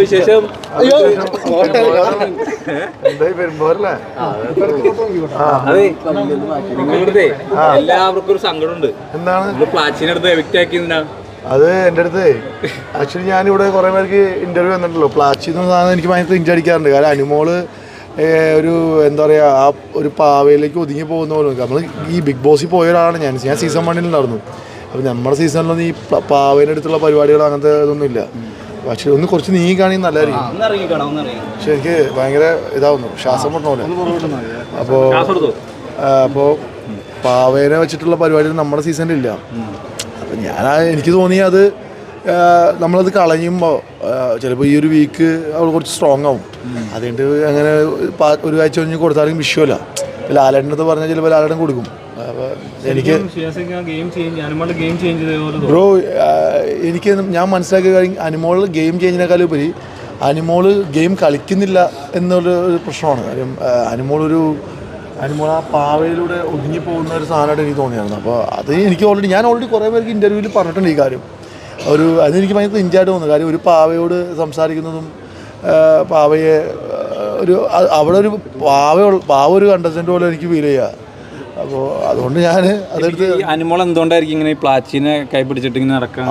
വിശേഷം അതെ നിങ്ങളുടെ എല്ലാവർക്കും ഒരു സങ്കടമുണ്ട്. എന്താണ് പ്ലാച്ചിനെ അടുത്ത് എവിക്റ്റ് ആക്കിയതിനാ? അത് എൻ്റെ അടുത്ത് ആക്ച്വലി ഞാനിവിടെ കുറേ പേർക്ക് ഇൻ്റർവ്യൂ വന്നിട്ടുള്ളൂ. പ്ലാച്ചി എന്ന് സാധനം എനിക്ക് ഭയങ്കര ഇഞ്ചടിക്കാറുണ്ട്. കാരണം അനുമോള് ഒരു എന്താ പറയുക, ആ ഒരു പാവയിലേക്ക് ഒതുങ്ങി പോകുന്ന പോലെ. നമ്മൾ ഈ ബിഗ് ബോസിൽ പോയ ഒരാളാണ് ഞാൻ സീസൺ 1 ഉണ്ടായിരുന്നു. അപ്പോൾ നമ്മുടെ സീസണിലൊന്നും ഈ പാവേൻ്റെ അടുത്തുള്ള പരിപാടികൾ അങ്ങനത്തെ ഇതൊന്നും ഇല്ല. പക്ഷേ ഒന്ന് കുറച്ച് നീങ്ങുകയാണെങ്കിൽ നല്ലതായിരിക്കും. പക്ഷെ എനിക്ക് ഭയങ്കര ഇതാവുന്നു, ശ്വാസം മുട്ടണ പോലെ. അപ്പോൾ പാവേനെ വെച്ചിട്ടുള്ള പരിപാടികൾ നമ്മുടെ സീസണിലില്ല. അപ്പം എനിക്ക് തോന്നി അത് നമ്മളത് കളയുമ്പോൾ ചിലപ്പോൾ ഈ ഒരു വീക്ക് അവൾ കുറച്ച് സ്ട്രോങ് ആവും. അതുകൊണ്ട് അങ്ങനെ ഒരു ആഴ്ച കഴിഞ്ഞ് കൊടുത്താലും വിഷയമല്ല. ലാലേട്ടനത് പറഞ്ഞാൽ ചിലപ്പോൾ ലാലേട്ടൻ കൊടുക്കും. എനിക്ക് ബ്രോ എനിക്ക് ഞാൻ മനസ്സിലാക്കിയ കാര്യം, അനുമോൾ ഗെയിം ചേഞ്ചിനേക്കാളും ഉപരി അനുമോള് ഗെയിം കളിക്കുന്നില്ല എന്നുള്ളൊരു പ്രശ്നമാണ്. കാര്യം അനുമോൾ ആ പാവയിലൂടെ ഒതുങ്ങി പോകുന്ന ഒരു സാധനമായിട്ട് എനിക്ക് തോന്നിയായിരുന്നു. അപ്പോൾ അത് എനിക്ക് ഞാൻ ഓൾറെഡി കുറേ പേർക്ക് ഇൻ്റർവ്യൂവിൽ പറഞ്ഞിട്ടുണ്ട് ഈ കാര്യം. അതെനിക്ക് ഭയങ്കര ഇഞ്ചായിട്ട് തോന്നുന്നു. കാര്യം ഒരു പാവയോട് സംസാരിക്കുന്നതും പാവയെ അവിടെ ഒരു പാവ ഒരു കണ്ടസ്റ്റൻ്റ് പോലെ എനിക്ക് ഫീൽ ചെയ്യുക. അപ്പോൾ അതുകൊണ്ട് ഞാൻ അതെടുത്ത് അനുമോൾ എന്തുകൊണ്ടായിരിക്കും ഇങ്ങനെ ഈ പ്ലാച്ചിനെ കൈപിടിച്ചിട്ട് ഇങ്ങനെ നടക്കാൻ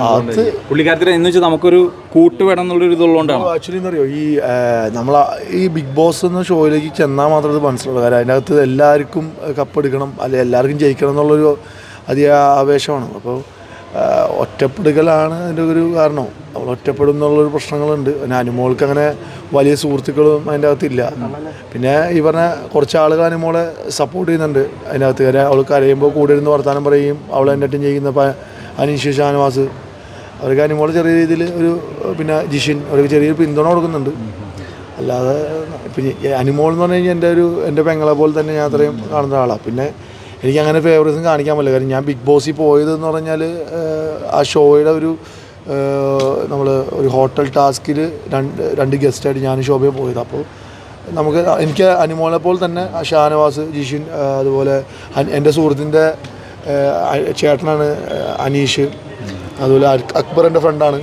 പുള്ളിക്കാരത്തിന് എന്ന് വെച്ചാൽ നമുക്കൊരു കൂട്ട് വേണം എന്നുള്ളൊരു ഇതുള്ളതുകൊണ്ടാണ്. ആക്ച്വലി എന്താ പറയുക, ഈ ബിഗ് ബോസ് എന്ന ഷോയിലേക്ക് ചെന്നാൽ മാത്രമേ ഇത് മനസ്സിലുള്ളൂ. കാരണം അതിനകത്ത് എല്ലാവർക്കും കപ്പെടുക്കണം, അല്ലെങ്കിൽ എല്ലാവർക്കും ജയിക്കണം എന്നുള്ളൊരു അധിക ആവേശമാണ്. അപ്പോൾ ഒറ്റപ്പെടുകലാണ് അതിൻ്റെ ഒരു കാരണം. അവൾ ഒറ്റപ്പെടും എന്നുള്ളൊരു പ്രശ്നങ്ങളുണ്ട്. പിന്നെ അനുമോൾക്ക് അങ്ങനെ വലിയ സുഹൃത്തുക്കളും അതിൻ്റെ അകത്തില്ല. പിന്നെ ഈ പറഞ്ഞ കുറച്ച് ആളുകൾ അനുമോളെ സപ്പോർട്ട് ചെയ്യുന്നുണ്ട് അതിനകത്ത്. കാര്യം അവൾ കരയുമ്പോൾ കൂടെ ഇരുന്ന് വർത്താനം പറയും, അവൾ എൻ്റെ ടീം ചെയ്യുന്ന അനീഷ്, ഷാനവാസ്, അവർക്ക് അനുമോൾ ചെറിയ രീതിയിൽ പിന്നെ ജിഷിൻ അവർക്ക് ചെറിയൊരു പിന്തുണ കൊടുക്കുന്നുണ്ട്. അല്ലാതെ പിന്നെ അനുമോൾ എന്ന് പറഞ്ഞു കഴിഞ്ഞാൽ എൻ്റെ പെങ്ങളെ പോലെ തന്നെ ഞാൻ അത്രയും കാണുന്ന ആളാണ്. പിന്നെ എനിക്കങ്ങനെ ഫേവറേറ്റ്സും കാണിക്കാൻ പറ്റില്ല. കാര്യം ഞാൻ ബിഗ് ബോസിൽ പോയതെന്ന് പറഞ്ഞാൽ ആ ഷോയുടെ നമ്മൾ ഒരു ഹോട്ടൽ ടാസ്കിൽ രണ്ട് ഗസ്റ്റായിട്ട് ഞാൻ ശോഭയെ പോയത്. അപ്പോൾ എനിക്ക് അനുമോളെ പോലെ തന്നെ ഷാനവാസ്, ജിഷിൻ, അതുപോലെ എൻ്റെ സുഹൃത്തിൻ്റെ ചേട്ടനാണ് അനീഷ്, അതുപോലെ അക്ബർ എൻ്റെ ഫ്രണ്ടാണ്.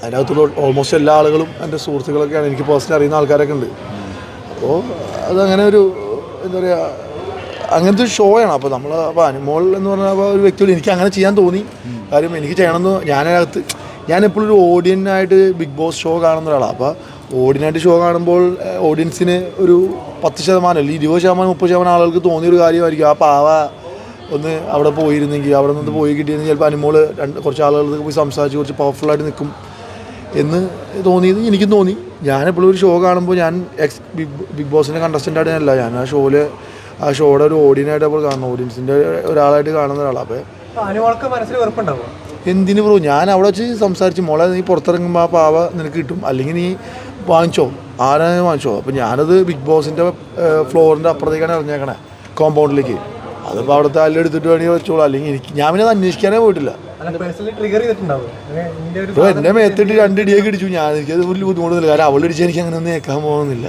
അതിനകത്തുള്ള ഓൾമോസ്റ്റ് എല്ലാ ആളുകളും എൻ്റെ സുഹൃത്തുക്കളൊക്കെയാണ്. എനിക്ക് പേഴ്സണലി അറിയുന്ന ആൾക്കാരൊക്കെ ഉണ്ട്. അപ്പോൾ അതങ്ങനെ എന്താ പറയുക, അങ്ങനത്തെ ഒരു ഷോയാണ്. അപ്പോൾ അനുമോൾ എന്ന് പറഞ്ഞാൽ ഒരു വ്യക്തിയോട് എനിക്ക് അങ്ങനെ ചെയ്യാൻ തോന്നി. കാര്യം എനിക്ക് ചെയ്യണമെന്ന് ഞാൻ എപ്പോഴും ഒരു ഓഡിയൻസായിട്ട് ബിഗ് ബോസ് ഷോ കാണുന്ന ഒരാളാണ്. അപ്പോൾ ഓഡിയനായിട്ട് ഷോ കാണുമ്പോൾ ഓഡിയൻസിന് ഒരു 10% അല്ലെങ്കിൽ 20%, 30% ആളുകൾക്ക് തോന്നിയൊരു കാര്യമായിരിക്കും. ആ പാവ ഒന്ന് അവിടെ പോയിരുന്നെങ്കിൽ, അവിടെ നിന്ന് പോയി കിട്ടിയെങ്കിൽ ചിലപ്പോൾ അനുമോൾ കുറച്ച് ആളുകൾക്ക് പോയി സംസാരിച്ച് കുറച്ച് പവർഫുള്ളായിട്ട് നിൽക്കും എന്ന് തോന്നിയത് എനിക്കും തോന്നി. ഞാനെപ്പോഴും ഒരു ഷോ കാണുമ്പോൾ ഞാൻ ബിഗ് ബോസിൻ്റെ കണ്ടസ്റ്റൻ്റായിട്ട് ഞാനല്ല, ഞാൻ ആ ഷോയുടെ ഒരു ഓഡിയനായിട്ട് അപ്പോൾ കാണുന്നു, ഓഡിയൻസിൻ്റെ ഒരാളായിട്ട് കാണുന്ന ഒരാളാണ്. അപ്പോൾ എന്തിനു ബ്രോ, ഞാൻ അവിടെ വെച്ച് സംസാരിച്ച്, മോളെ നീ പുറത്തിറങ്ങുമ്പോൾ ആ പാവ നിനക്ക് കിട്ടും, അല്ലെങ്കിൽ നീ വാങ്ങിച്ചോ, ആരാണ് വാങ്ങിച്ചോ. അപ്പോൾ ഞാനത് ബിഗ് ബോസിൻ്റെ ഫ്ലോറിൻ്റെ അപ്പുറത്തേക്കാണ് ഇറങ്ങിയേക്കണേ, കോമ്പൗണ്ടിലേക്ക്. അതിപ്പോൾ അവിടുത്തെ അല്ല എടുത്തിട്ട് വേണമെങ്കിൽ വെച്ചോളൂ, അല്ലെങ്കിൽ ഞാൻ പിന്നെ അത് അന്വേഷിക്കാനേ പോയിട്ടില്ല. എന്നെ മേത്തിട്ട് 2 ഇടിയൊക്കെ ഇടിച്ചു. എനിക്കത് ഒരു ബുദ്ധിമുട്ടില്ല, കാരണം അവളിടിച്ച് എനിക്ക് അങ്ങനെ ഒന്നും കേൾക്കാൻ പോകുന്നില്ല.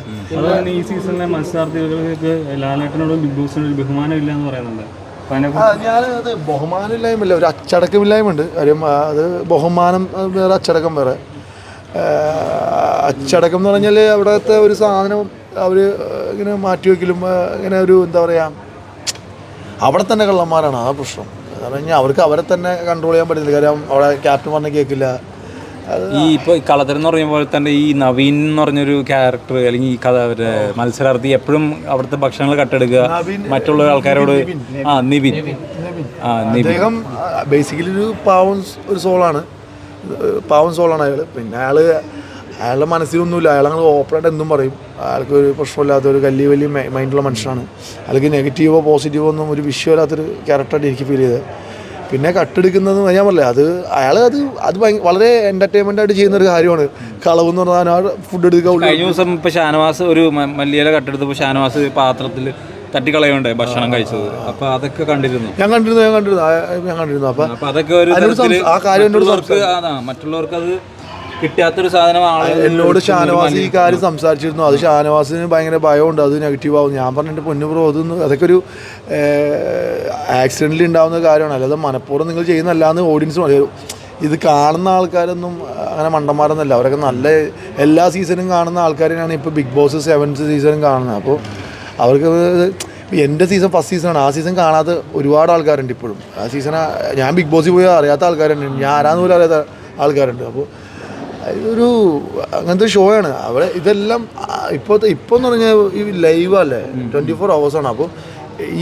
ഈ സീസണിലെ മത്സരാർത്ഥികൾക്ക് ലാലേട്ടനോടും ബിഗ് ബോസിനോട് ബഹുമാനം ഇല്ല എന്ന് പറയുന്നുണ്ട്. ഞാനത് ബഹുമാനമില്ലായ്മല്ല, ഒരു അച്ചടക്കമില്ലായ്മ ഉണ്ട്. കാര്യം അത് ബഹുമാനം വേറെ, അച്ചടക്കം വേറെ. അച്ചടക്കം എന്ന് പറഞ്ഞാൽ അവിടുത്തെ ഒരു സാധനം അവർ ഇങ്ങനെ മാറ്റിവെക്കലും ഇങ്ങനെ ഒരു എന്താ പറയുക, അവിടെ തന്നെ കള്ളന്മാരാണ്. ആ പ്രശ്നം എന്ന് പറഞ്ഞാൽ അവർക്ക് അവരെ തന്നെ കൺട്രോൾ ചെയ്യാൻ പറ്റുന്നില്ല. കാര്യം അവിടെ ക്യാപ്റ്റൻ പറഞ്ഞാൽ കേൾക്കില്ല. ഈ ഇപ്പോൾ ഈ കളത്തരം എന്ന് പറഞ്ഞ പോലെ തന്നെ ഈ നവീൻ എന്ന് പറഞ്ഞൊരു ക്യാരക്ടർ, അല്ലെങ്കിൽ ഈ മത്സരാർത്ഥി എപ്പോഴും അവിടുത്തെ ഭക്ഷണങ്ങൾ കട്ടെടുക്കുക, മറ്റുള്ള ആൾക്കാരോട്. നിവിൻ അദ്ദേഹം ബേസിക്കലി ഒരു ഒരു സോളാണ് അയാൾ. പിന്നെ അയാളുടെ മനസ്സിലൊന്നുമില്ല, അയാളങ്ങൾ ഓപ്പണായിട്ട് എന്തും പറയും. അയാൾക്ക് ഒരു പ്രശ്നമില്ലാത്ത ഒരു വലിയ മൈൻഡുള്ള മനുഷ്യനാണ്. അയാൾക്ക് നെഗറ്റീവോ പോസിറ്റീവോ ഒന്നും ഒരു വിഷയമില്ലാത്തൊരു ക്യാരക്ടറായിട്ട് എനിക്ക് ഫീൽ ചെയ്തത്. പിന്നെ കട്ടെടുക്കുന്നത് ഞാൻ പറഞ്ഞില്ല, അത് വളരെ എൻ്റർടൈൻമെൻ്റ് ആയിട്ട് ചെയ്യുന്നൊരു കാര്യമാണ്. കളവ് എന്ന് പറഞ്ഞാൽ ഫുഡ് എടുക്കുക. കഴിഞ്ഞ ദിവസം ഇപ്പോൾ ഷാനവാസ് ഒരു മല്ലിയില കട്ടെടുത്തപ്പോൾ ഷാനവാസ് പാത്രത്തിൽ തട്ടിക്കളയുണ്ടേ ഭക്ഷണം കഴിച്ചത്. അപ്പോൾ അതൊക്കെ കണ്ടിരുന്നു. ഞാൻ കണ്ടിരുന്നു. അപ്പോൾ അതൊക്കെ ഒരു ആ കാര്യം മറ്റുള്ളവർക്ക് അത് കിട്ടാത്തൊരു സാധനമാണ്. എന്നോട് ഷാനവാസ് ഈ കാര്യം സംസാരിച്ചിരുന്നു. അത് ഷാനവാസിന് ഭയങ്കര ഭയമുണ്ട്, അത് നെഗറ്റീവ് ആവും. ഞാൻ പറഞ്ഞിട്ട് പൊന്നു ബ്രോ, അതൊക്കെ ഒരു ആക്സിഡൻ്റിൽ ഉണ്ടാകുന്ന കാര്യമാണ്, അല്ലാതെ മനഃപൂർവ്വം നിങ്ങൾ ചെയ്യുന്നതല്ലാന്ന് ഓഡിയൻസ് പറയും. ഇത് കാണുന്ന ആൾക്കാരൊന്നും അങ്ങനെ മണ്ടന്മാരൊന്നുമല്ല, അവരൊക്കെ നല്ല എല്ലാ സീസണും കാണുന്ന ആൾക്കാരെയാണ് ഇപ്പോൾ ബിഗ് ബോസ് 7th സീസണും കാണുന്നത്. അപ്പോൾ അവർക്ക് എൻ്റെ സീസൺ ഫസ്റ്റ് സീസണാണ്, ആ സീസൺ കാണാത്ത ഒരുപാട് ആൾക്കാരുണ്ട് ഇപ്പോഴും. ആ സീസൺ ഞാൻ ബിഗ് ബോസിൽ പോയി അറിയാത്ത ആൾക്കാരുണ്ട്, ഞാൻ ആരാന്ന് പോലും അറിയാത്ത ആൾക്കാരുണ്ട്. അപ്പോൾ ഇതൊരു അങ്ങനത്തെ ഷോ ആണ് അവിടെ. ഇതെല്ലാം ഇപ്പോൾ എന്ന് പറഞ്ഞാൽ ഈ ലൈവല്ലേ, 24 hours. അപ്പോൾ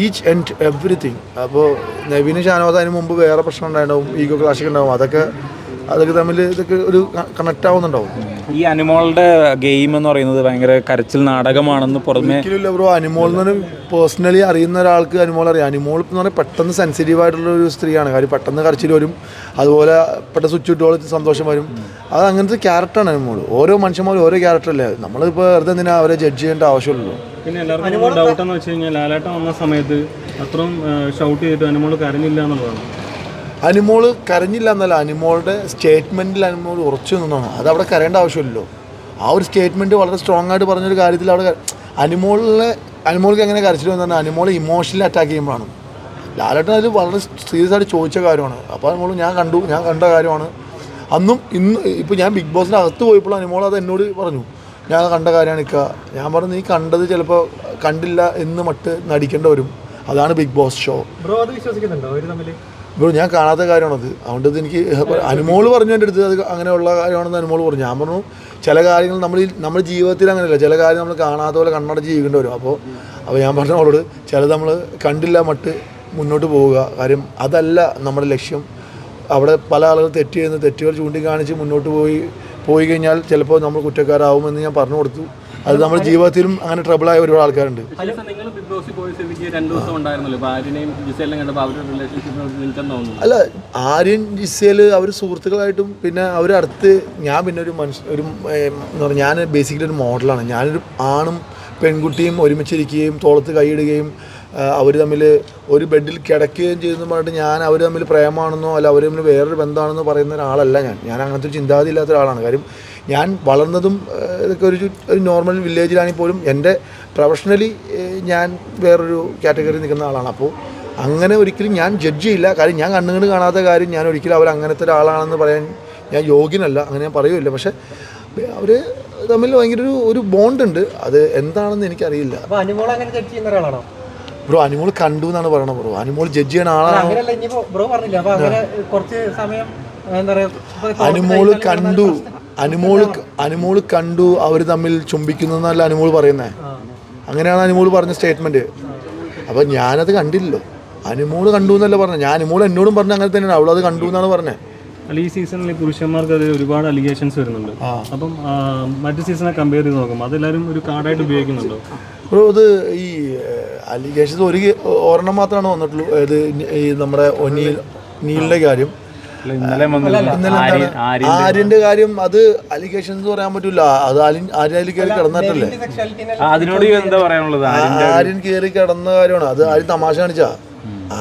ഈച്ച് ആൻഡ് എവറിത്തിങ്. അപ്പോൾ നവീന് ഷാനവാസ് അതിന് മുമ്പ് വേറെ പ്രശ്നം ഉണ്ടായിട്ടുണ്ടാവും, ഈഗോ ക്ലാഷൊക്കെ ഉണ്ടാവും, അതൊക്കെ തമ്മിൽ ഇതൊക്കെ ഒരു കണക്ട് ആവുന്നുണ്ടാവും. ഈ അനിമോളുടെ ഗെയിം എന്ന് പറയുന്നത് ഭയങ്കര കരച്ചിൽ നാടകമാണെന്ന് പുറമെ ഒരിക്കലും ബ്രോ. അനിമോൾ എന്ന് പറഞ്ഞാൽ പേഴ്സണലി അറിയുന്ന ഒരാൾക്ക് അനിമോൾ അറിയാം. അനിമോൾ എന്ന് പറഞ്ഞാൽ പെട്ടെന്ന് സെൻസിറ്റീവ് ആയിട്ടുള്ള ഒരു സ്ത്രീയാണ്. കാര്യം പെട്ടെന്ന് കരച്ചിൽ വരും, അതുപോലെ പെട്ടെന്ന് സ്വിച്ച് ഇട്ടോളം സന്തോഷം വരും. അത് അങ്ങനത്തെ ക്യാരക്ടറാണ് അനിമോൾ. ഓരോ മനുഷ്യന്മാരും ഓരോ ക്യാരക്ടറല്ലേ, നമ്മളിപ്പോൾ വെറുതെ എന്തിനാ അവരെ ജഡ്ജ് ചെയ്യേണ്ട ആവശ്യമുള്ളൂ. പിന്നെ എല്ലാവർക്കും ഡൗട്ട് എന്ന് വെച്ച് കഴിഞ്ഞാൽ ലാലേട്ടൻ വന്ന സമയത്ത് അത്രയും ഷൗട്ട് ചെയ്തിട്ട് അനിമോൾ കരഞ്ഞില്ല എന്നുള്ളതാണ്. അനിമോള് കരഞ്ഞില്ല എന്നല്ല, അനിമോളുടെ സ്റ്റേറ്റ്മെൻറ്റിൽ അനിമോൾ ഉറച്ചു നിന്നാണ്. അത് അവിടെ കരയേണ്ട ആവശ്യമില്ലല്ലോ. ആ ഒരു സ്റ്റേറ്റ്മെൻറ്റ് വളരെ സ്ട്രോങ് ആയിട്ട് പറഞ്ഞൊരു കാര്യത്തിൽ അവിടെ അനിമോൾക്ക് എങ്ങനെ കരച്ചിൽ വന്നു പറഞ്ഞാൽ അനിമോൾ ഇമോഷണലി അറ്റാക്ക് ചെയ്യുമ്പോഴാണ്. ലാലേട്ടൻ അതിൽ വളരെ സീരിയസ് ആയിട്ട് ചോദിച്ച കാര്യമാണ്. അപ്പോൾ അനിമോൾ ഞാൻ കണ്ട കാര്യമാണ് അന്നും ഇന്ന്. ഇപ്പോൾ ഞാൻ ബിഗ് ബോസിൻ്റെ അകത്ത് പോയപ്പോൾ അനിമോൾ അത് എന്നോട് പറഞ്ഞു, ഞാൻ കണ്ട കാര്യമാണ് ഇക്ക. ഞാൻ പറഞ്ഞു നീ കണ്ടത് ചിലപ്പോൾ കണ്ടില്ല എന്ന് മട്ട് നടിക്കേണ്ടി വരും, അതാണ് ബിഗ് ബോസ് ഷോ. ബ്രോ അത് വിശ്വസിക്കുന്നുണ്ടോ അവർ തമ്മിൽ? ബ്രോ ഞാൻ കാണാത്ത കാര്യമാണത്. അതുകൊണ്ട് എനിക്ക് അനിമോൾ പറഞ്ഞു എൻ്റെ അടുത്ത് അത് അങ്ങനെയുള്ള കാര്യമാണെന്ന് അനിമോൾ പറഞ്ഞു. ഞാൻ പറഞ്ഞു ചില കാര്യങ്ങൾ നമ്മുടെ ജീവിതത്തിൽ അങ്ങനെയല്ല, ചില കാര്യം നമ്മൾ കാണാത്ത പോലെ കണ്ണടച്ച് ജീവിക്കേണ്ടി വരും. അപ്പോൾ ഞാൻ പറഞ്ഞു അവളോട് ചിലത് നമ്മൾ കണ്ടില്ല മട്ട് മുന്നോട്ട് പോവുക. കാര്യം അതല്ല നമ്മുടെ ലക്ഷ്യം. അവിടെ പല ആളുകൾ തെറ്റുകൾ ചൂണ്ടിക്കാണിച്ച് മുന്നോട്ട് പോയി കഴിഞ്ഞാൽ ചിലപ്പോൾ നമ്മൾ കുറ്റക്കാരാകുമെന്ന് ഞാൻ പറഞ്ഞു കൊടുത്തു. അത് നമ്മുടെ ജീവിതത്തിലും അങ്ങനെ ട്രബിളായ ഒരുപാട് ആൾക്കാരുണ്ട്. അല്ല, ആര്യൻ ജിസേൽ അവർ സുഹൃത്തുക്കളായിട്ടും പിന്നെ അവരടുത്ത് ഞാൻ പിന്നെ ഒരു എന്താ പറയുക, ഞാൻ ബേസിക്കലി ഒരു മോഡലാണ്. ഞാനൊരു ആണും പെൺകുട്ടിയും ഒരുമിച്ചിരിക്കുകയും തോളത്ത് കൈയിടുകയും അവർ തമ്മിൽ ഒരു ബെഡിൽ കിടക്കുകയും ചെയ്തെന്ന് പറഞ്ഞിട്ട് അവർ തമ്മിൽ പ്രേമാണെന്നോ അല്ല അവർ തമ്മിൽ വേറൊരു ബന്ധമാണെന്നോ പറയുന്ന ഒരാളല്ല ഞാൻ അങ്ങനത്തെ ഒരു ചിന്താഗതി ഇല്ലാത്ത ഒരാളാണ്. കാര്യം ഞാൻ വളർന്നതും ഇതൊക്കെ ഒരു നോർമൽ വില്ലേജിലാണെങ്കിൽ പോലും എൻ്റെ പ്രൊഫഷണലി ഞാൻ വേറൊരു കാറ്റഗറി നിൽക്കുന്ന ആളാണ്. അപ്പോൾ അങ്ങനെ ഒരിക്കലും ഞാൻ ജഡ്ജ് ചെയ്യില്ല. കാര്യം ഞാൻ കണ്ണുകൊണ്ട് കാണാത്ത കാര്യം ഞാൻ ഒരിക്കലും അവർ അങ്ങനത്തെ ഒരാളാണെന്ന് പറയാൻ ഞാൻ യോഗ്യനല്ല, അങ്ങനെ ഞാൻ പറയുമില്ല. പക്ഷേ അവർ തമ്മിൽ ഭയങ്കര ഒരു ബോണ്ടുണ്ട്. അത് എന്താണെന്ന് എനിക്കറിയില്ല. ബ്രോ അനിമോൾ കണ്ടു എന്നാണ് പറയണത്. ബ്രോ അനിമോൾ ജഡ്ജ് ചെയ്യുന്ന ആളാണ്. അനിമോൾ കണ്ടു അവർ തമ്മിൽ ചുംബിക്കുന്നല്ല അനിമോൾ പറയുന്നത്. അങ്ങനെയാണ് അനിമോൾ പറഞ്ഞ സ്റ്റേറ്റ്മെന്റ്. അപ്പോൾ ഞാനത് കണ്ടില്ലല്ലോ. അനിമോൾ കണ്ടു എന്നല്ല പറഞ്ഞത്. അനിമോൾ എന്നോടും പറഞ്ഞ അങ്ങനെ തന്നെയാണ്, അവളത് കണ്ടു എന്നാണ് പറഞ്ഞത്. അല്ല, ഈ സീസണിൽ പുരുഷന്മാർക്ക് അത് ഒരുപാട് അലിഗേഷൻസ് വരുന്നുണ്ട്. അപ്പം മറ്റു സീസണെ കമ്പയർ ചെയ്ത് നോക്കും, അതെല്ലാവരും ഒരു കാർഡായിട്ട് ഉപയോഗിക്കുന്നുണ്ടോ? ബ്രോ അത് ഈ അലിഗേഷൻസ് ഒരെണ്ണം മാത്രമാണ് വന്നിട്ടുള്ളൂ. ഇത് ഈ നമ്മുടെ നീലിൻ്റെ കാര്യം, ആര്യന്റെ കാര്യം. അത് അലിഗേഷൻസ് പറയാൻ പറ്റില്ല. അത് ആര്യൻ കയറി കിടന്നിട്ടല്ലേ, ആര്യൻ കയറി കിടന്ന കാര്യമാണ്. അത് ആര്യൻ തമാശ കാണിച്ചാ.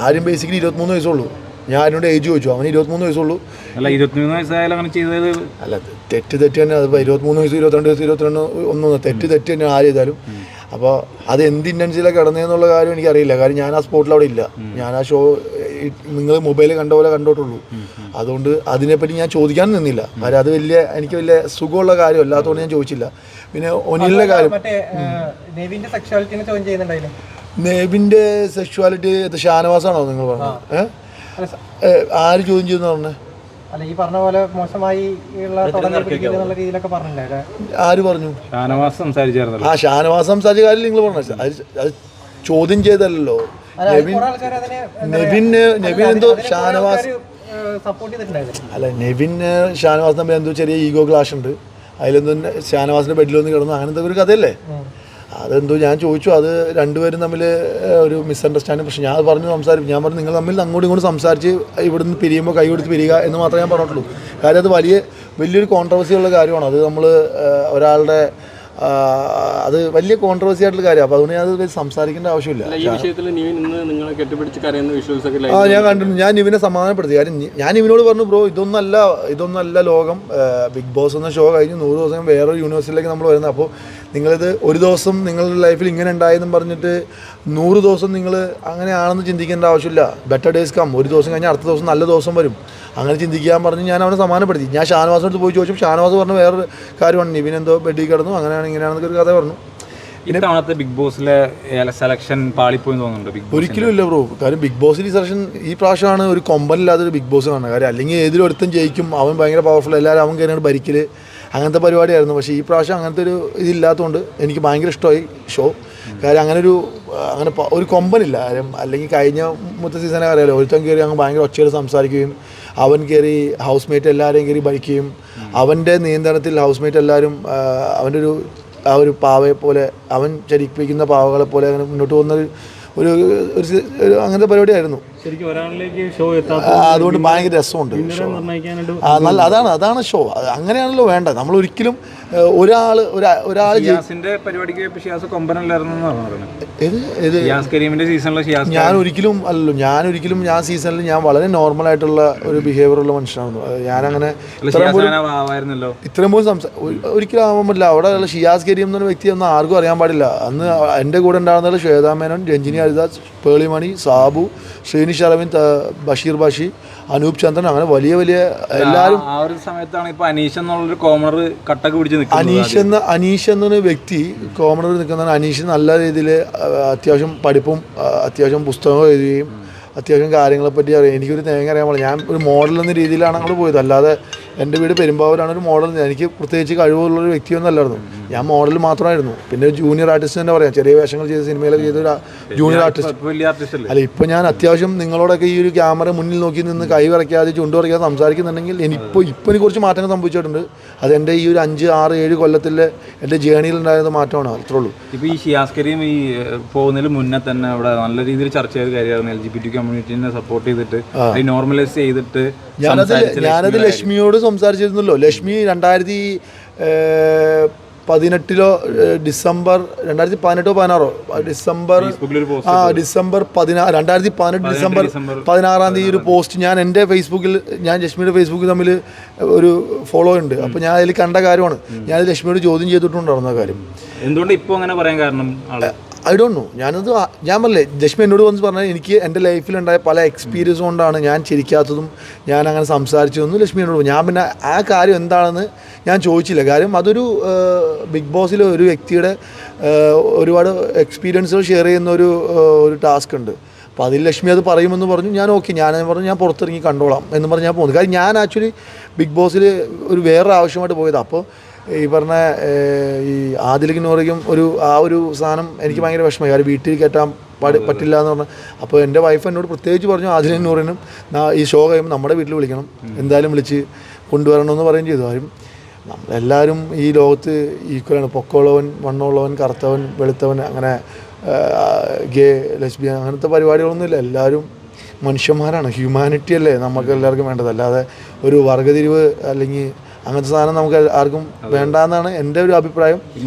ആര്യൻ ബേസിക്കലി 23 വയസ്സുള്ളൂ. ഞാൻ അതിനോട് ഏജ് ചോദിച്ചു, അവന് 23 വയസ്സുള്ളൂ. അല്ല, 23 വയസ്സായാലും അങ്ങനെ ചെയ്തത് അല്ല, തെറ്റ് തന്നെ. അത് 23 വയസ്സ് 22 വയസ്സ് 22 ഒന്നും തെറ്റ് തന്നെ ആര് ചെയ്താലും. അപ്പോൾ അത് എന്ത് ഇൻറ്റൻസിലാണ് കിടന്നതെന്നുള്ള കാര്യം എനിക്കറിയില്ല. കാര്യം ഞാൻ ആ സ്പോട്ടിൽ അവിടെ ഇല്ല. ഞാൻ ആ ഷോ നിങ്ങൾ മൊബൈലിൽ കണ്ട പോലെ കണ്ടോട്ടുള്ളൂ. അതുകൊണ്ട് അതിനെപ്പറ്റി ഞാൻ ചോദിക്കാൻ നിന്നില്ല. കാര്യം അത് എനിക്ക് വലിയ സുഖമുള്ള കാര്യം അല്ലാത്തതുകൊണ്ട് ഞാൻ ചോദിച്ചില്ല. പിന്നെ ഒനിലിൻ്റെ കാര്യം, നെവിൻ്റെ സെക്ഷുവാലിറ്റി ഷാനവാസാണോ നിങ്ങൾ പറഞ്ഞത്? ആര് ചോദ്യം ചെയ്യുന്ന പറഞ്ഞേ? ആര് പറഞ്ഞു? ഷാനവാസ് സംസാരിച്ച കാര്യം നിങ്ങൾ പറഞ്ഞു. അത് ചോദ്യം ചെയ്തല്ലോ. നെവിൻ എന്തോ ഷാനവാസ് അല്ല, നെവിന് ഷാനവാസ് തമ്മിൽ എന്തോ ചെറിയ ഈഗോ ക്ലാഷ് ഉണ്ട്. അതിലെന്തോ ഷാനവാസിന്റെ ബെഡിലൊന്ന് കിടന്നു, അങ്ങനത്തെ ഒരു കഥയല്ലേ. അതെന്തോ ഞാൻ ചോദിച്ചു. അത് രണ്ടുപേരും തമ്മിൽ ഒരു മിസ്അണ്ടർസ്റ്റാൻഡിങ്. പക്ഷേ ഞാൻ പറഞ്ഞു ഞാൻ പറഞ്ഞു നിങ്ങൾ തമ്മിൽ അങ്ങോട്ടും ഇങ്ങോട്ടും സംസാരിച്ച് ഇവിടുന്ന് പിരിയുമ്പോൾ കൈ കൊടുത്ത് പിരിയുക എന്ന് മാത്രമേ ഞാൻ പറഞ്ഞിട്ടുള്ളൂ. കാര്യം അത് വലിയൊരു കോൺട്രവേഴ്സിയുള്ള കാര്യമാണ്. അത് നമ്മൾ ഒരാളുടെ അത് വലിയ കോൺട്രവേഴ്സി ആയിട്ടുള്ള കാര്യമാണ്. അപ്പോൾ അതുകൊണ്ട് ഞാനത് സംസാരിക്കേണ്ട ആവശ്യമില്ല. ഞാൻ കണ്ടിട്ടുണ്ട്. ഞാൻ നിവിനെ സമാധാനപ്പെടുത്തി. കാര്യം ഞാൻ നിവിനോട് പറഞ്ഞു, ബ്രോ ഇതൊന്നല്ല ലോകം. ബിഗ് ബോസ് എന്ന ഷോ കഴിഞ്ഞ് 100 ദിവസം വേറൊരു യൂണിവേഴ്സിറ്റിയിലേക്ക് നമ്മൾ വരുന്നത്. അപ്പോൾ നിങ്ങളിത് ഒരു ദിവസം നിങ്ങളുടെ ലൈഫിൽ ഇങ്ങനെ ഉണ്ടായെന്നും പറഞ്ഞിട്ട് 100 ദിവസം നിങ്ങൾ അങ്ങനെയാണെന്ന് ചിന്തിക്കേണ്ട ആവശ്യമില്ല. Better days come. ഒരു ദിവസം കഴിഞ്ഞാൽ അടുത്ത ദിവസം നല്ല ദിവസം വരും. അങ്ങനെ ചിന്തിക്കാൻ പറഞ്ഞ് ഞാൻ അവനെ സമാധാനപ്പെടുത്തി. ഞാൻ ഷാനവാസിൻ്റെ അടുത്ത് പോയി ചോദിച്ചു. ഷാനവാസ് പറഞ്ഞ വേറൊരു കാര്യമാണ്, നിവിൻ എന്തോ ബെഡിൽ കിടന്നു അങ്ങനെയാണ് ഇങ്ങനെയാണെന്നൊക്കെ ഒരു കഥ പറഞ്ഞു. ഇത്തവണത്തെ ബിഗ് ബോസിലെ സെലക്ഷൻ പാളിപ്പോയി തോന്നുന്നുണ്ട് ബിഗ് ബോസ്? ഒരിക്കലും ഇല്ല ബ്രോ. കാര്യം ബിഗ് ബോസിൽ ഈ സെലക്ഷൻ ഈ പ്രാവശ്യമാണ് ഒരു കൊമ്പനില്ലാത്തൊരു ബിഗ് ബോസ് കാണുന്നത്. കാര്യം അല്ലെങ്കിൽ ഏതിലൊരുത്തം ജയിക്കും, അവൻ ഭയങ്കര പവർഫുൾ, എല്ലാവരും അവൻ കയറിയാണ് ഭരിക്കൽ, അങ്ങനത്തെ പരിപാടിയായിരുന്നു. പക്ഷേ ഈ പ്രാവശ്യം അങ്ങനത്തെ ഒരു ഇതില്ലാത്തതുകൊണ്ട് എനിക്ക് ഭയങ്കര ഇഷ്ടമായി ഷോ. കാര്യം അങ്ങനെ ഒരു കൊമ്പനില്ല. കാര്യം അല്ലെങ്കിൽ കഴിഞ്ഞ സീസണെ അറിയാലോ, ഒരുത്തൻ കയറി അങ്ങ് ഭയങ്കര ഒച്ചയിൽ സംസാരിക്കുകയും അവൻ കയറി ഹൗസ് മേറ്റ് എല്ലാവരെയും കയറി ഭരിക്കുകയും അവൻ്റെ നിയന്ത്രണത്തിൽ ഹൗസ് മേറ്റ് എല്ലാവരും അവൻ്റെ ഒരു പാവയെ പോലെ, അവൻ ചരിപ്പിക്കുന്ന പാവകളെ പോലെ അങ്ങനെ മുന്നോട്ട് പോകുന്ന ഒരു അങ്ങനത്തെ പരിപാടിയായിരുന്നു. ശരിക്കും ഒരാളിലേക്ക് ഷോ അതുകൊണ്ട് ഭയങ്കര രസമുണ്ട്. അതാണ് ഷോ. അങ്ങനെയാണല്ലോ വേണ്ടത്. നമ്മൾ ഒരിക്കലും ഒരാൾ ഞാനൊരിക്കലും ഞാൻ സീസണിൽ ഞാൻ വളരെ നോർമലായിട്ടുള്ള ഒരു ബിഹേവിയറുള്ള മനുഷ്യനാണ്. ഞാനങ്ങനെ ഇത്രയും പോലും ഒരിക്കലും ആവാൻ പറ്റില്ല. അവിടെ ഉള്ള ഷിയാസ് കരീം എന്നൊരു വ്യക്തിയൊന്നും ആർക്കും അറിയാൻ പാടില്ല. അന്ന് എൻ്റെ കൂടെ ഉണ്ടായിരുന്നത് ശ്വേതാ മേനോൻ, രഞ്ജിനി ഹരിദാസ്, പേളിമണി, സാബു, ശ്രീനിഷ് അരവിന്ദ്, ബഷീർ ബാഷി, അനൂപ് ചന്ദ്രൻ, അങ്ങനെ വലിയ എല്ലാവരും. ആ ഒരു സമയത്താണ് ഇപ്പൊ അനീഷ് എന്നുള്ളൊരു കോമണർ കട്ടക്ക് പിടിച്ച് അനീഷ് എന്നൊരു വ്യക്തി കോമണർ നിൽക്കുന്നതാണ്. അനീഷ് നല്ല രീതിയിൽ അത്യാവശ്യം പഠിപ്പും അത്യാവശ്യം പുസ്തകം എഴുതുകയും അത്യാവശ്യം കാര്യങ്ങളെപ്പറ്റി അറിയാം. എനിക്കൊരു തേങ്ങ അറിയാൻ പാടില്ല. ഞാൻ ഒരു മോഡൽ എന്ന രീതിയിലാണ് അങ്ങോട്ട് പോയത്. അല്ലാതെ എൻ്റെ വീട് പെരുമ്പാവൂരാണ്. ഒരു മോഡൽ എനിക്ക് പ്രത്യേകിച്ച് കഴിവുള്ളൊരു വ്യക്തിയൊന്നും അല്ലായിരുന്നു. ഞാൻ മോഡൽ മാത്രമായിരുന്നു. പിന്നെ ജൂനിയർ ആർട്ടിസ്റ്റ് തന്നെ പറയാം. ചെറിയ വേഷങ്ങൾ ചെയ്ത് സിനിമയിലൊക്കെ ചെയ്ത ഒരു ജൂനിയർ ആർട്ടിസ്റ്റ് അല്ല. ഇപ്പോൾ ഞാൻ അത്യാവശ്യം നിങ്ങളോടൊക്കെ ഈ ഒരു ക്യാമറ മുന്നിൽ നോക്കി നിന്ന് കൈ വരയ്ക്കാതെ ചുണ്ടു വരയ്ക്കാതെ സംസാരിക്കുന്നുണ്ടെങ്കിൽ ഇപ്പോൾ എനിക്ക് കുറച്ച് മാറ്റങ്ങൾ സംഭവിച്ചിട്ടുണ്ട്. അത് എൻ്റെ ഈ ഒരു 5, 6, 7 കൊല്ലത്തിലെ എൻ്റെ ജേണിയിൽ ഉണ്ടായിരുന്ന മാറ്റമാണ്. അത്രേ ഉള്ളൂ. ഇപ്പോൾ ഈ ഷിയാസ് കരീം ഈ പോകുന്നതിന് മുന്നേ തന്നെ അവിടെ നല്ല രീതിയിൽ ചർച്ച ചെയ്ത കാര്യമായിരുന്നു. LGBT കമ്മ്യൂണിറ്റീനെ സപ്പോർട്ട് ചെയ്തിട്ട് നോർമലൈസ് ചെയ്തിട്ട് ഞാനത് ലക്ഷ്മിയോട് സംസാരിച്ചിരുന്നല്ലോ. ലക്ഷ്മി 2018 ഡിസംബർ 2018-16 ഡിസംബർ 2018 ഡിസംബർ 16 ഒരു പോസ്റ്റ് ഞാൻ എൻ്റെ ഫേസ്ബുക്കിൽ, ഞാൻ ലക്ഷ്മിയുടെ ഫേസ്ബുക്കിൽ തമ്മിൽ ഒരു ഫോളോ ഉണ്ട്. അപ്പോൾ ഞാൻ അതിൽ കണ്ട കാര്യമാണ്. ഞാൻ ലക്ഷ്മിയോട് ചോദ്യം ചെയ്തിട്ടുണ്ടായിരുന്ന കാര്യം. എന്തുകൊണ്ട് ഇപ്പോൾ അങ്ങനെ പറയാൻ കാരണം? I don't know. ഞാൻ പറഞ്ഞില്ലേ, ലക്ഷ്മി എന്നോട് വന്ന് പറഞ്ഞാൽ എനിക്ക് എൻ്റെ ലൈഫിലുണ്ടായ പല എക്സ്പീരിയൻസ് കൊണ്ടാണ് ഞാൻ ചിരിക്കാത്തതും ഞാൻ അങ്ങനെ സംസാരിച്ചതൊന്നും ലക്ഷ്മി എന്നോട്. ഞാൻ പിന്നെ ആ കാര്യം എന്താണെന്ന് ഞാൻ ചോദിച്ചില്ല. കാര്യം അതൊരു ബിഗ് ബോസിൽ ഒരു വ്യക്തിയുടെ ഒരുപാട് എക്സ്പീരിയൻസുകൾ ഷെയർ ചെയ്യുന്ന ഒരു ടാസ്ക് ഉണ്ട്. അപ്പോൾ അതിൽ ലക്ഷ്മി അത് പറയുമെന്ന് പറഞ്ഞു. ഞാൻ ഓക്കെ, ഞാൻ പറഞ്ഞു ഞാൻ പുറത്തിറങ്ങി കണ്ടോളാം എന്ന് പറഞ്ഞ് ഞാൻ പോകുന്നു. കാര്യം ഞാൻ ആക്ച്വലി ബിഗ് ബോസിൽ ഒരു വേറൊരു ആവശ്യമായിട്ട് പോയത്. അപ്പോൾ ഈ പറഞ്ഞ ഈ ആദിലേക്ക് നോറിക്കും ആ ഒരു സാധനം എനിക്ക് ഭയങ്കര വിഷമമായി. കാര്യം വീട്ടിൽ കയറ്റാൻ പറ്റില്ല എന്ന് പറഞ്ഞാൽ. അപ്പോൾ എൻ്റെ വൈഫ് എന്നോട് പ്രത്യേകിച്ച് പറഞ്ഞു ആദിലേക്ക് നോറിനും ഈ ഷോ കഴിയുമ്പോൾ നമ്മുടെ വീട്ടിൽ വിളിക്കണം, എന്തായാലും വിളിച്ച് കൊണ്ടുവരണമെന്ന് പറയുകയും ചെയ്തു. കാര്യം നമ്മളെല്ലാവരും ഈ ലോകത്ത് ഈക്വലാണ്. പൊക്കമുള്ളവൻ, വണ്ണമുള്ളവൻ, കറുത്തവൻ, വെളുത്തവൻ, അങ്ങനെ ഗേ, ലെസ്ബിയൻ, അങ്ങനത്തെ പരിപാടികളൊന്നുമില്ല. എല്ലാവരും മനുഷ്യന്മാരാണ്. ഹ്യൂമാനിറ്റി അല്ലേ നമുക്ക് എല്ലാവർക്കും വേണ്ടത്. അല്ലാതെ ഒരു വർഗ്ഗതിരിവ് അല്ലെങ്കിൽ അങ്ങനത്തെ സാധനം നമുക്ക് ആർക്കും വേണ്ടെന്നാണ് എൻ്റെ ഒരു അഭിപ്രായം.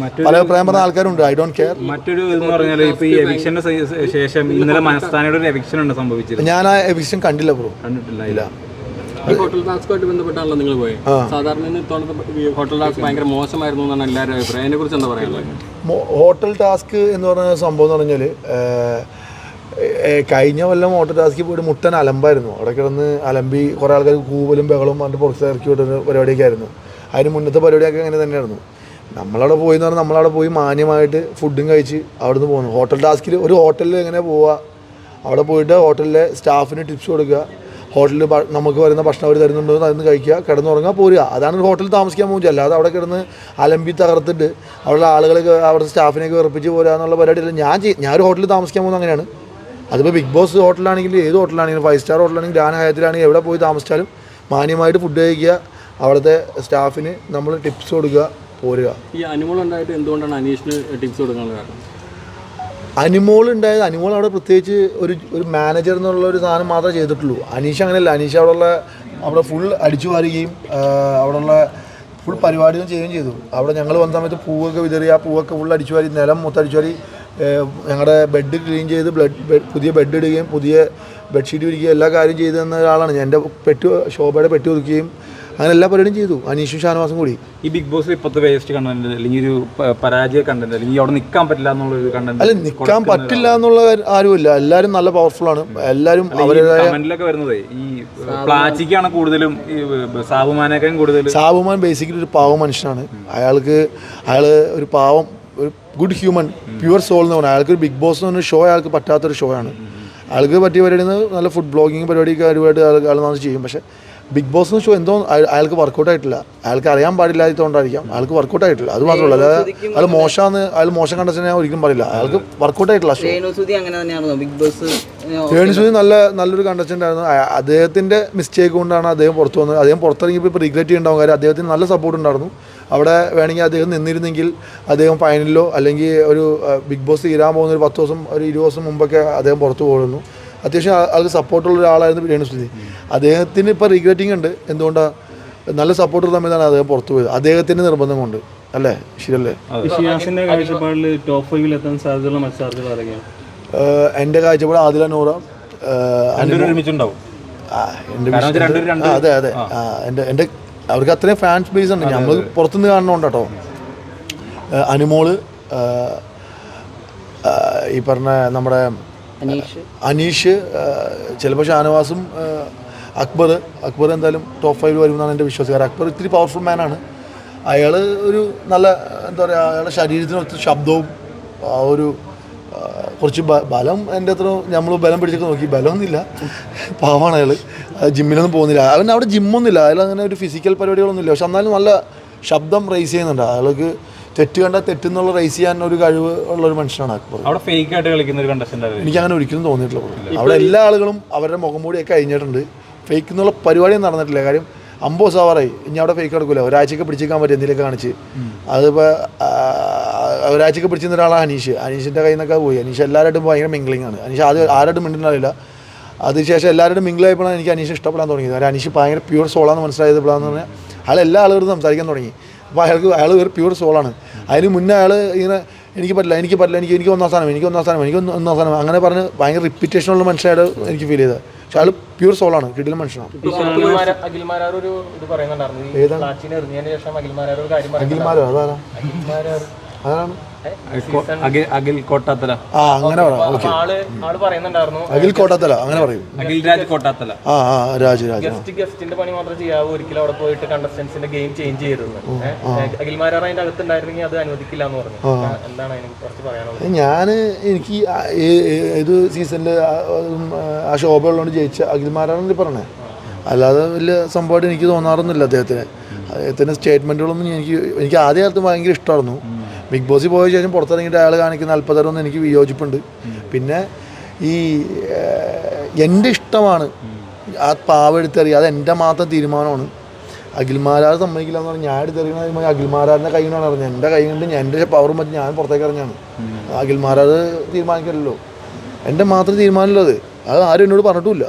പല അഭിപ്രായം പറഞ്ഞ ആൾക്കാരുണ്ട്. I don't care. മറ്റൊരു ഇതെന്ന് പറഞ്ഞാൽ ഇപ്പോൾ ഈ എവിക്ഷന് ശേഷം ഇന്നലെ മസ്താനിയുടെ ഒരു എവിക്ഷൻ ഉണ്ട് സംഭവിച്ചത്. ഞാൻ ആ എവിക്ഷൻ കണ്ടില്ല ബ്രോ. കണ്ടിട്ടില്ല. ഹോട്ടൽ ടാസ്കുമായിട്ട് ബന്ധപ്പെട്ടാണല്ലോ നിങ്ങൾ പോയത്. സാധാരണ ഹോട്ടൽ ടാസ്ക് ഭയങ്കര മോശമായിരുന്നു എന്നാണ് എല്ലാവരും അഭിപ്രായം. അതിനെ കുറിച്ച് എന്താ പറയാനുള്ളത്? ഹോട്ടൽ ടാസ്ക് എന്ന് പറഞ്ഞ സംഭവം എന്ന് പറഞ്ഞാൽ കഴിഞ്ഞ കൊല്ലം ഹോട്ടൽ ടാസ്കിൽ പോയിട്ട് മുട്ടൻ അലമ്പായിരുന്നു. അവിടെ കിടന്ന് അലമ്പി കുറേ ആൾക്കാർ കൂവലും ബഹളും അതിൻ്റെ പുറത്ത് ഇറക്കി വിട്ടൊരു പരിപാടിയൊക്കെ ആയിരുന്നു. അതിന് മുന്നത്തെ പരിപാടിയൊക്കെ അങ്ങനെ തന്നെയായിരുന്നു. നമ്മളവിടെ പോയി എന്ന് പറഞ്ഞാൽ നമ്മളവിടെ പോയി മാന്യമായിട്ട് ഫുഡും കഴിച്ച് അവിടെ നിന്ന് പോകുന്നു. ഹോട്ടൽ ടാസ്കിൽ ഒരു ഹോട്ടലിൽ എങ്ങനെ പോവുക, അവിടെ പോയിട്ട് ഹോട്ടലിലെ സ്റ്റാഫിന് ടിപ്സ് കൊടുക്കുക, ഹോട്ടലിൽ നമുക്ക് വരുന്ന ഭക്ഷണം അവർ തരുന്നുണ്ടോ അതിന് കഴിക്കുക, കിടന്നുറങ്ങുക, പോരുക. അതാണ് ഒരു ഹോട്ടലിൽ താമസിക്കാൻ പോകുന്നത്. അല്ലാതെ അവിടെ കിടന്ന് അലമ്പി തകർത്തിട്ട് അവിടെയുള്ള ആളുകളൊക്കെ അവിടുത്തെ സ്റ്റാഫിനെയൊക്കെ ഉറപ്പിച്ച് പോരുക എന്നുള്ള പരിപാടിയില്ല. ഞാനൊരു ഹോട്ടലിൽ താമസിക്കാൻ പോകുന്നത് അങ്ങനെയാണ്. അതിപ്പോൾ ബിഗ് ബോസ് ഹോട്ടലാണെങ്കിലും ഏത് ഹോട്ടലാണെങ്കിലും 5 സ്റ്റാർ ഹോട്ടലാണെങ്കിൽ ഗ്രാൻഡ് ഹയാത്തിലാണെങ്കിൽ എവിടെ പോയി താമസിച്ചാലും മാന്യമായിട്ട് ഫുഡ് കഴിക്കുക, അവിടുത്തെ സ്റ്റാഫിന് നമ്മൾ ടിപ്സ് കൊടുക്കുക, പോരുക. ഈ അനിമോൾ ഉണ്ടായിട്ട് എന്തുകൊണ്ടാണ് അനീഷിന് ടിപ്സ് കൊടുക്കാനുള്ള കാരണം? അനിമോൾ ഉണ്ടായത്, അനിമോൾ അവിടെ പ്രത്യേകിച്ച് ഒരു മാനേജർ എന്നുള്ള ഒരു സാധനം മാത്രമേ ചെയ്തിട്ടുള്ളൂ. അനീഷ് അങ്ങനെയല്ല. അനീഷ് അവിടെ ഫുൾ അടിച്ചു വാരുകയും അവിടെയുള്ള ഫുൾ പരിപാടികൾ ചെയ്യുകയും ചെയ്തു. അവിടെ ഞങ്ങൾ വന്ന സമയത്ത് പൂവൊക്കെ വിതറി ആ പൂവൊക്കെ ഫുൾ അടിച്ചു വാരി, നിലം മൊത്തം അടിച്ചു വാരി, ഞങ്ങളുടെ ബെഡ് ക്ലീൻ ചെയ്ത് പുതിയ ബെഡ് ഇടുകയും പുതിയ ബെഡ്ഷീറ്റ് വിരിക്കുകയും എല്ലാ കാര്യം ചെയ്തു തന്ന ഒരാളാണ് ഞാൻ. എൻ്റെ ശോഭയുടെ പെട്ടി ഒതുക്കുകയും അങ്ങനെ എല്ലാ പരിപാടിയും ചെയ്തു, അനീഷും ഷാനവാസും കൂടി. ഈ ബിഗ് ബോസ് ഇപ്പോഴത്തെ വേസ്റ്റ് കണ്ടന്റ് അല്ലെങ്കിൽ ഒരു പരാജയ കണ്ടന്റ് അല്ലെങ്കിൽ അവിടെ നിൽക്കാൻ പറ്റില്ല എന്നുള്ളൊരു കണ്ടന്റ് അല്ല, നിൽക്കാൻ പറ്റില്ല എന്നുള്ള ആരുമില്ല. എല്ലാവരും നല്ല പവർഫുൾ ആണ്. എല്ലാവരും അവരുടേതായ കമന്റിലൊക്കെ വരുന്നത് ഈ പ്ലാച്ചിക്കാണ് കൂടുതലും, ഈ സാബുമാനേക്കാളും കൂടുതൽ. സാബുമാൻ ബേസിക്കലി ഒരു പാവം മനുഷ്യനാണ്. അയാൾ ഒരു പാവം, ഒരു ഗുഡ് ഹ്യൂമൻ, പ്യുവർ സോൾ എന്ന് പറഞ്ഞാൽ അയാൾക്ക് ഒരു ബിഗ് ബോസ് എന്ന് പറഞ്ഞ ഷോ അയാൾക്ക് പറ്റാത്തൊരു ഷോ ആണ്. അയാൾക്ക് പറ്റിയ പരിപാടി നല്ല ഫുഡ് ബ്ലോഗിങ് പരിപാടിയൊക്കെ ഒരുപാട് അയാൾ നന്നായി ചെയ്യും. പക്ഷേ ബിഗ് ബോസ് എന്ന ഷോ എന്തോ അയാൾക്ക് വർക്കൗട്ട് ആയിട്ടില്ല. അയാൾക്ക് അറിയാൻ പാടില്ലാത്തതുകൊണ്ടായിരിക്കാം അയാൾക്ക് വർക്കൗട്ട് ആയിട്ടില്ല. അത് മാത്രമല്ല, അതായത് അയാൾ മോശം കണ്ടതിനെ ഞാൻ ഒരിക്കലും പറയില്ല. അയാൾക്ക് വർക്കൗട്ട് ആയിട്ടില്ല ഷോ. രേണുസുതി നല്ലൊരു കണ്ടസ്റ്റൻ്റ് ആയിരുന്നു. അദ്ദേഹത്തിൻ്റെ മിസ്റ്റേക്ക് കൊണ്ടാണ് അദ്ദേഹം പുറത്തു വന്നത്. അദ്ദേഹം പുറത്തിറങ്ങിയപ്പോൾ ഇപ്പോൾ റിഗ്രറ്റ് ചെയ്യുന്നുണ്ടാവും. കാര്യം അദ്ദേഹത്തിന് നല്ല സപ്പോർട്ട് ഉണ്ടായിരുന്നു. അവിടെ വേണമെങ്കിൽ അദ്ദേഹം നിന്നിരുന്നെങ്കിൽ അദ്ദേഹം ഫൈനലിലോ അല്ലെങ്കിൽ ഒരു ബിഗ് ബോസ് തീരാൻ പോകുന്ന ഒരു 10 ദിവസം ഒരു 20 ദിവസം മുമ്പൊക്കെ അദ്ദേഹം പുറത്തു പോകുന്നു. അത്യാവശ്യം ആൾക്ക് സപ്പോർട്ടുള്ള ഒരാളായിരുന്നു രേണുസുതി. അദ്ദേഹത്തിന് ഇപ്പോൾ റിഗ്രറ്റിംഗ് ഉണ്ട്. എന്തുകൊണ്ടാണ്? നല്ല സപ്പോർട്ട് തമ്മിലാണ് അദ്ദേഹം പുറത്തു പോയത്, അദ്ദേഹത്തിൻ്റെ നിർബന്ധം കൊണ്ട്. അല്ലേ? ശരിയല്ലേ? എൻ്റെ കാഴ്ചപ്പാട് ആദില നൂറ അതെ എൻ്റെ അവർക്ക് അത്രയും ഫാൻസ് ബേസ് ഉണ്ട്. നമ്മൾ പുറത്തുനിന്ന് കാണണോണ്ട് കേട്ടോ. അനുമോള്, ഈ പറഞ്ഞ നമ്മുടെ അനീഷ്, ചിലപ്പോൾ ഷാനവാസും, അക്ബർ എന്തായാലും ടോപ്പ് 5 വരുമെന്നാണ് എൻ്റെ വിശ്വാസം. കാരണം അക്ബർ ഇത്തിരി പവർഫുൾ മാനാണ്. അയാൾ ഒരു നല്ല എന്താ പറയുക, അയാളുടെ ശരീരത്തിനൊത്ത് ശബ്ദവും ഒരു കുറച്ച് ബലം, എൻ്റെ അത്ര നമ്മൾ ബലം പിടിച്ചൊക്കെ നോക്കി, ബലമൊന്നുമില്ല, പാവമാണ് അയാൾ. ജിമ്മിലൊന്നും പോകുന്നില്ല. അവൻ അവിടെ ജിമ്മൊന്നുമില്ല, അയാൾ അങ്ങനെ ഒരു ഫിസിക്കൽ പരിപാടികളൊന്നുമില്ല. പക്ഷെ എന്നാലും നല്ല ശബ്ദം റൈസ് ചെയ്യുന്നുണ്ട്. അയാൾക്ക് തെറ്റ് കണ്ടാൽ തെറ്റെന്നുള്ള റൈസ് ചെയ്യാൻ ഒരു കഴിവ് ഉള്ളൊരു മനുഷ്യനാണ് അക്ബർ. അവിടെ ഫേക്ക് ആയിട്ട് കളിക്കുന്ന ഒരു കണ്ടസ്റ്റന്റ് എനിക്ക് അങ്ങനെ ഒരിക്കലും തോന്നിയിട്ടില്ല. അവിടെ എല്ലാ ആളുകളും അവരുടെ മുഖം മൂടിയൊക്കെ കഴിഞ്ഞിട്ടുണ്ട്. ഫേക്ക് എന്നുള്ള പരിപാടിയും നടന്നിട്ടില്ല. കാര്യം 50 ദിവസമായി ഇനി അവിടെ ഫേക്ക് നടക്കില്ല. ഒരാഴ്ചയൊക്കെ പിടിച്ചേക്കാൻ പറ്റും എന്തെങ്കിലുമൊക്കെ കാണിച്ച്. അതിപ്പോൾ ഒരാഴ്ചയൊക്കെ പിടിച്ചിരുന്ന ഒരാളാണ് അനീഷിൻ്റെ കയ്യിൽ നിന്നൊക്കെ പോയി. അനീഷ് എല്ലാവരായിട്ടും ഭയങ്കര മിംഗ്ലിംഗ് ആണ്. അനീഷ് ആരായിട്ടും മിണ്ടുന്നില്ല. അതിനുശേഷം എല്ലാവരും മിംഗിളായപ്പോഴാണ് എനിക്ക് അനീഷ് ഇഷ്ടപ്പെടാൻ തുടങ്ങിയത്. കാരണം അനീഷ് ഭയങ്കര പ്യൂർ സോളാന്ന് മനസ്സിലായപ്പോഴാന്ന് പറഞ്ഞാൽ അയാൾ എല്ലാ ആളുകളും സംസാരിക്കാൻ തുടങ്ങി. അപ്പോൾ അയാൾ ഒരു പ്യൂർ സോളാണ്. അതിന് മുന്നേ അയാൾ ഇങ്ങനെ എനിക്ക് പറ്റില്ല എനിക്ക് ഒന്നാം സ്ഥാനം അങ്ങനെ പറഞ്ഞ് ഭയങ്കര റിപ്പീറ്റേഷനുള്ള മനുഷ്യരായിട്ട് എനിക്ക് ഫീൽ ചെയ്തത്. പക്ഷെ അയാൾ പ്യൂർ സോളാണ്, കിടിലൻ മനുഷ്യനാണ്. അഖിൽമാരോ അതാണ് അഖിൽ കോട്ടാത്തല, അങ്ങനെ പറയാം. അഖിൽ കോട്ടാത്തല അങ്ങനെ പറയും. അഖിൽരാജ് കോട്ടാത്തല. രാജ് ഗസ്റ്റിന്റെ പണി മാത്രം ചെയ്യാവൂ, ഒരിക്കലും അവിടെ പോയിട്ട് കണ്ടസ്റ്റൻസിന്റെ ഗെയിം ചേഞ്ച് ചെയ്തിരുന്നു. അഖിൽമാരാർ അതിന്റെ അകത്തുണ്ടായിരുന്നെങ്കിൽ അത് അനുവദിക്കില്ല എന്ന് പറഞ്ഞു. എന്താണ് അതിനെ കുറിച്ച് പറയാനുള്ളത്? എനിക്ക് ഏത് സീസണിൽ ആ ശോഭ ഉള്ളതുകൊണ്ട് ജയിച്ച അഖിൽമാരാണെന്ന് പറഞ്ഞത്. അല്ലാതെ വലിയ സംഭവമായിട്ട് എനിക്ക് തോന്നാറൊന്നുമില്ല അദ്ദേഹത്തിൻ്റെ സ്റ്റേറ്റ്മെൻറ്റുകളൊന്നും. എനിക്ക് ആദ്യ കാലത്ത് ഭയങ്കര ഇഷ്ടമായിരുന്നു. ബിഗ് ബോസിൽ പോയ ശേഷം പുറത്തിറങ്ങിയിട്ട് അയാൾ കാണിക്കുന്ന അല്പതരമൊന്നും എനിക്ക് വിയോജിപ്പുണ്ട്. പിന്നെ ഈ എൻ്റെ ഇഷ്ടമാണ് ആ പാവ എടുത്തെറിയുക, അത് എൻ്റെ മാത്രം തീരുമാനമാണ്. അഖിൽമാരാർ സമ്മതിക്കില്ല എന്ന് പറഞ്ഞാൽ ഞാൻ എടുത്തെറിയണ അഖിൽമാരാറിൻ്റെ കൈ കൊണ്ടാണ് അറിഞ്ഞത്. എൻ്റെ കൈ കൊണ്ട് എൻ്റെ പവറും പറ്റി ഞാൻ പുറത്തേക്ക് ഇറങ്ങിയാണ്. അഖിൽമാരാർ തീരുമാനിക്കില്ലല്ലോ, എൻ്റെ മാത്രം തീരുമാനമുള്ളത്. അത് ആരും എന്നോട് പറഞ്ഞിട്ടുമില്ല.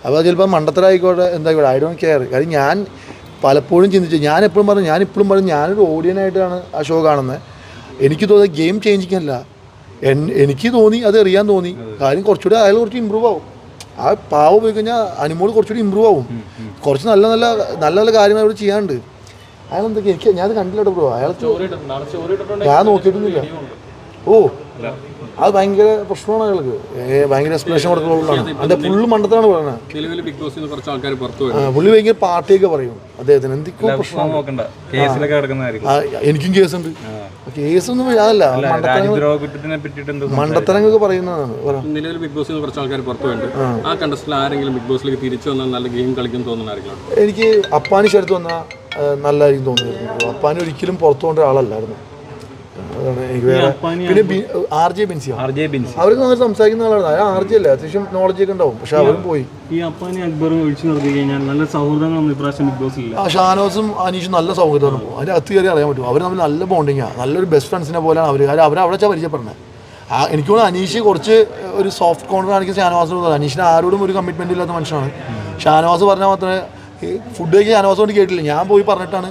അപ്പോൾ ചിലപ്പോൾ മണ്ടത്തരായിക്കോട്ടെ എന്തായിക്കോട്ടെ, ഐ ഡോണ്ട് കെയർ. കാര്യം ഞാൻ പലപ്പോഴും ചിന്തിച്ചു, ഞാൻ ഇപ്പോഴും പറഞ്ഞു ഞാനൊരു ഓഡിയനായിട്ടാണ് ആ ഷോ കാണുന്നത്. എനിക്ക് തോന്നിയത് ഗെയിം ചേഞ്ചിങ്ങല്ല, എനിക്ക് തോന്നി അത് അറിയാൻ തോന്നി. കാര്യം കുറച്ചുകൂടി അയാൾ കുറച്ച് ഇമ്പ്രൂവ് ആവും. ആ പാവ പോയി കഴിഞ്ഞാൽ അനുമോൾ കുറച്ചുകൂടി ഇമ്പ്രൂവ് ആവും. കുറച്ച് നല്ല നല്ല നല്ല നല്ല കാര്യങ്ങൾ അവിടെ ചെയ്യാനുണ്ട്. അയാൾ എന്തൊക്കെ എനിക്ക് ഞാനത് കണ്ടില്ല ബ്രോ. അയാൾ ഞാൻ നോക്കിയിട്ടൊന്നുമില്ല. അത് ഭയങ്കര പ്രശ്നമാണ് അയാൾക്ക്. ഭയങ്കര എക്സ്പ്ലനേഷൻ കൊടുക്കുന്നതാണ്. അതിന്റെ ഫുള്ള് മണ്ടത്താണ് പറയുന്നത്. പുള്ളി ഭയങ്കര പാർട്ടിയൊക്കെ പറയും അദ്ദേഹത്തിന്. എന്തൊക്കെയോ പ്രശ്നം, എനിക്കും കേസുണ്ട്. കേസൊന്നും അതല്ല, മണ്ടത്തരങ്ങളൊക്കെ പറയുന്നതാണ്. എനിക്ക് അപ്പാനി ശരത്ത് വന്നാൽ നല്ലതായിരിക്കും തോന്നിയിരുന്നു. അപ്പാനി ഒരിക്കലും പുറത്തു കൊണ്ട ഒരാളല്ലായിരുന്നു. പിന്നെ ആർ.ജെ. ബിൻസി അവർക്ക് നന്നായി സംസാരിക്കുന്ന ആളാണ്. ആർ.ജെ. അല്ലേ, അത്യാവശ്യം നോളജ് ഒക്കെ ഉണ്ടാവും. പക്ഷെ അവരും പോയി. ഈ അപ്പാനി അക്ബറും ഒഴിച്ചു നിർത്തി കഴിഞ്ഞാൽ നല്ല സൗഹൃദങ്ങളൊന്നും ഇപ്രാവശ്യം ബിഗ് ബോസ് ഇല്ല. ഷാനോസും അനീഷും നല്ല സൗഹൃദമാണ്. അതിൻ്റെ അകത്ത് കയറി അറിയാൻ പറ്റും. അവർ തമ്മിൽ നല്ല ബോണ്ടിങ്ങാണ്. നല്ലൊരു ബെസ്റ്റ് ഫ്രണ്ട്സിനെ പോലെയാണ് അവർ. കാര്യം അവരെ അവിടെ പരിചയപ്പെടുന്നത്. എനിക്ക് തോന്നുന്നു അനീഷ് കുറച്ച് ഒരു സോഫ്റ്റ് കോർണർ കാണിക്കുന്ന ഷാനവാസിന് തോന്നുന്നത്. അനീഷിന് ആരോടും ഒരു കമ്മിറ്റ്മെൻറ്റ് ഇല്ലാത്ത മനുഷ്യനാണ്. ഷാനവാസ് പറഞ്ഞാൽ മാത്രമേ ഫുഡ് കഴിക്കാൻ ഷാനവാസ് കൊണ്ട് കേട്ടില്ല. ഞാൻ പോയി പറഞ്ഞിട്ടാണ്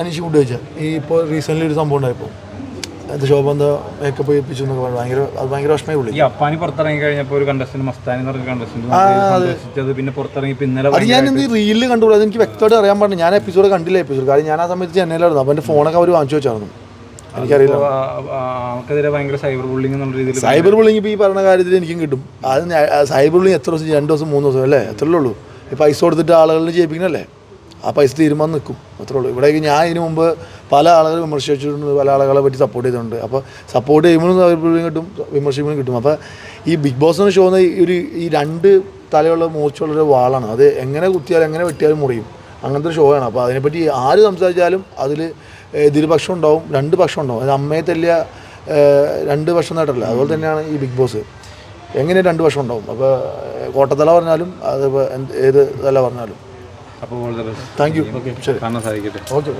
അനീഷ് ഫുഡ് കഴിച്ചത്. ഈ ഇപ്പോൾ റീസെൻ്റ്ലി ഒരു സംഭവം ഉണ്ടായപ്പോൾ ശോഭ എന്താ മേക്കപ്പ് ചെയ്യിപ്പിച്ചു എന്നൊക്കെ പറഞ്ഞു. ഭയങ്കര വിഷമമായി പുള്ളി. ഈ അപ്പാനി പുറത്തിറങ്ങി കഴിഞ്ഞപ്പോൾ ഒരു കണ്ടസ്റ്റന്റ് മസ്താനി എന്ന് പറഞ്ഞ കണ്ടസ്റ്റന്റ് പിന്നെ പുറത്തിറങ്ങിയപ്പോൾ ഇന്നലെ അത് ഞാൻ എന്ത് റീലിൽ കണ്ടുള്ളൂ. അത് എനിക്ക് വ്യക്തമായിട്ട് അറിയാൻ പറഞ്ഞു. ഞാൻ എപ്പിസോഡ് കണ്ടില്ല. കാര്യം ഞാൻ ആ സമയത്ത് ചെന്നൈയിലായിരുന്നു. അപ്പോൾ എൻ്റെ ഫോണൊക്കെ അവർ വാങ്ങിച്ചു വെച്ചായിരുന്നു. എനിക്കറിയില്ല. നമുക്കെതിരെ ഭയങ്കര സൈബർ ബുള്ളിങ് എന്നുള്ള രീതിയിൽ സൈബർ ബുള്ളിങ് ഇപ്പോൾ ഈ പറഞ്ഞ കാര്യത്തിൽ എനിക്കും കിട്ടും. അത് സൈബർ ബുള്ളിങ് എത്ര ദിവസം, 2 ദിവസം 3 ദിവസം അല്ലേ, എത്രയേ ഉള്ളൂ. ഈ പൈസ കൊടുത്തിട്ട് ആളുകളിൽ ചെയ്യിപ്പിക്കണല്ലേ, ആ പൈസ തീരുമാനം നിൽക്കും, അത്രേ ഉള്ളൂ. ഇവിടെ ഞാൻ ഇതിനു മുമ്പ് പല ആളുകൾ വിമർശിച്ചിട്ടുണ്ട്, പല ആളുകളെ പറ്റി സപ്പോർട്ട് ചെയ്തിട്ടുണ്ട്. അപ്പോൾ സപ്പോർട്ട് ചെയ്യുമ്പോഴും സൈബർ ബുള്ളിങ് കിട്ടും, വിമർശിക്കുമ്പോഴും കിട്ടും. അപ്പോൾ ഈ ബിഗ് ബോസ് എന്ന ഷോ ഈ 2 തലയുള്ള മൂർച്ചയുള്ളൊരു വാളാണ്. അത് എങ്ങനെ കുത്തിയാലും എങ്ങനെ വെട്ടിയാലും മുറിയും, അങ്ങനത്തെ ഒരു ഷോ ആണ്. അപ്പോൾ അതിനെപ്പറ്റി ആര് സംസാരിച്ചാലും അതിൽ എതിർപക്ഷം ഉണ്ടാവും, 2 പക്ഷം ഉണ്ടാവും. അത് അമ്മയെ തല്ലിയ 2 പക്ഷം നേട്ടല്ല. അതുപോലെ തന്നെയാണ് ഈ ബിഗ് ബോസ്, എങ്ങനെ 2 പക്ഷം ഉണ്ടാവും. അപ്പോൾ കോട്ടത്തല പറഞ്ഞാലും അത് ഏത് തല പറഞ്ഞാലും. അപ്പോൾ താങ്ക് യു. ശരി, കാണാൻ സാധിക്കട്ടെ. ഓക്കെ.